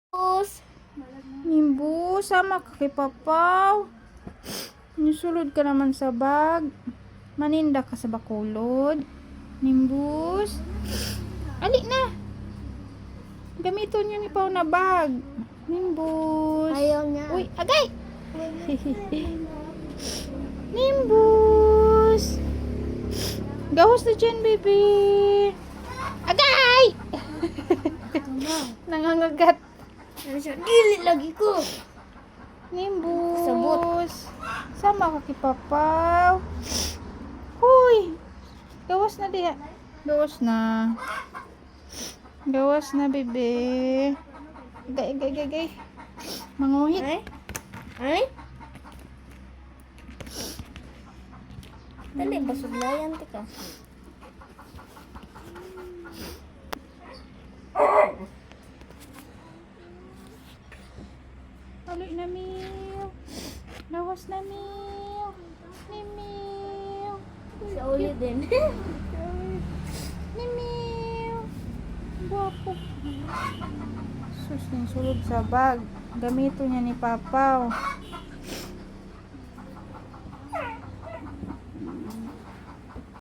Nimbus. Nimbus, sama ka kay Papaw. Nisulod ka naman sa bag. Maninda ka sa bakulod. Nimbus. Ali na. Gamiton niyo ni Pao na bag. Nimbus. Ayaw niya. Uy, agay! Nimbus. Gawas na dyan, baby. Agay! Nangangagat. Dili lagi ko. Nimbus. Sabot. Sama ka kay Papaw. Huy. Gawas na diha. Gawas na. Gawas na, bebe. Gay. Manguhit. Ay? Ay? Dali, basuglayan tika. Haloy na, Mew. Gawas na, Mew. Ni Mew. Sa uli din. Ni Mew. Guwapo. Sus, sulod sa bag. Gamito niya ni Papaw.